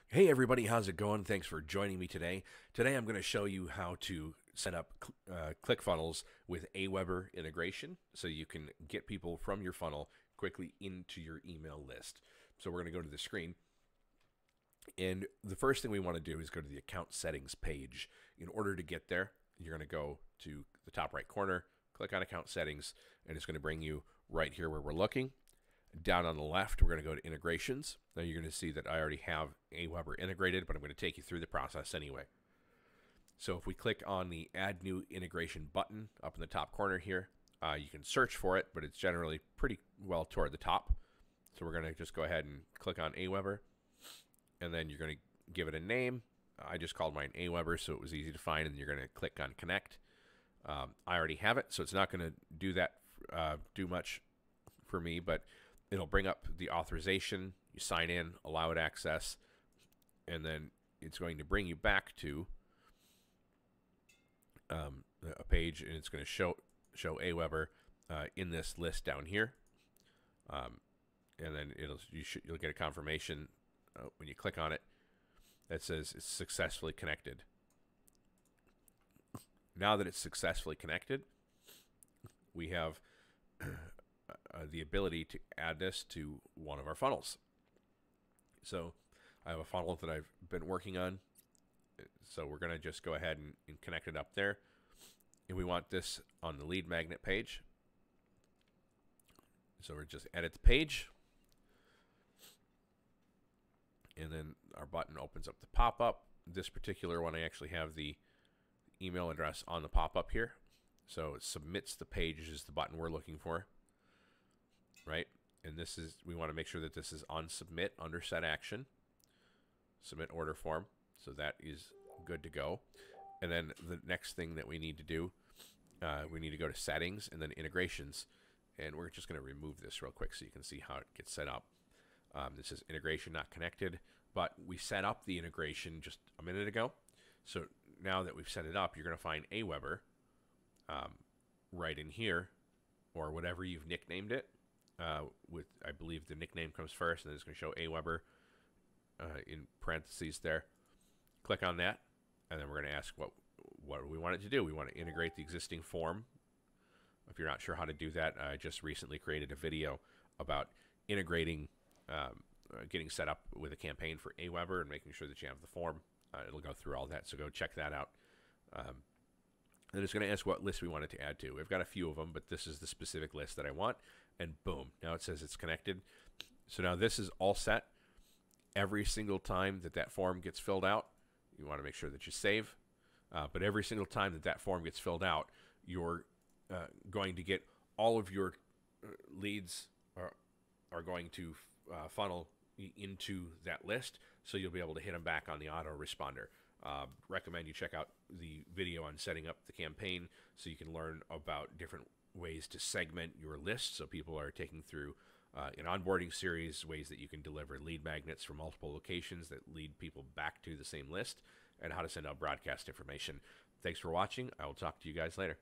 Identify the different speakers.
Speaker 1: Hey everybody, how's it going? Thanks for joining me today. Today I'm going to show you how to set up Clickfunnels with Aweber integration so you can get people from your funnel quickly into your email list. So we're going to go to the screen, and the first thing we want to do is go to the account settings page. In order to get there, you're going to go to the top right corner, click on account settings, and it's going to bring you right here where we're looking. Down on the left, we're going to go to integrations. Now you're going to see that I already have Aweber integrated, but I'm going to take you through the process anyway. So if we click on the add new integration button up in the top corner here, you can search for it, but it's generally pretty well toward the top. So we're going to just go ahead and click on Aweber, and then you're going to give it a name. I just called mine Aweber, so it was easy to find, and you're going to click on connect. I already have it, so it's not going to do that do much for me, but it'll bring up the authorization. You sign in, allow it access, and then it's going to bring you back to a page, and it's going to show Aweber in this list down here, and then you'll get a confirmation when you click on it that says it's successfully connected. Now that it's successfully connected, we have the ability to add this to one of our funnels. So I have a funnel that I've been working on. So we're going to just go ahead and connect it up there. And we want this on the lead magnet page. So we're just edit the page. And then our button opens up the pop-up. This particular one, I actually have the email address on the pop-up here. So it submits the page is the button we're looking for. Right, and this is, we want to make sure that this is on submit under set action, submit order form, so that is good to go. And then the next thing that we need to do, we need to go to settings and then integrations, and we're just going to remove this real quick so you can see how it gets set up. This is integration not connected, but we set up the integration just a minute ago. So now that we've set it up, you're going to find Aweber right in here, or whatever you've nicknamed it. With, I believe the nickname comes first, and then it's going to show Aweber in parentheses there. Click on that, and then we're going to ask what do we want it to do. We want to integrate the existing form. If you're not sure how to do that, I just recently created a video about integrating, getting set up with a campaign for Aweber and making sure that you have the form. It'll go through all that, so go check that out. Then it's going to ask what list we want it to add to. We've got a few of them, but this is the specific list that I want. And boom, now it says it's connected. So now this is all set. Every single time that that form gets filled out, you want to make sure that you save. But every single time that that form gets filled out, you're going to get all of your leads are going to funnel into that list. So you'll be able to hit them back on the autoresponder. Recommend you check out the video on setting up the campaign so you can learn about different ways to segment your list so people are taking through an onboarding series, ways that you can deliver lead magnets from multiple locations that lead people back to the same list, and how to send out broadcast information. Thanks for watching. I will talk to you guys later.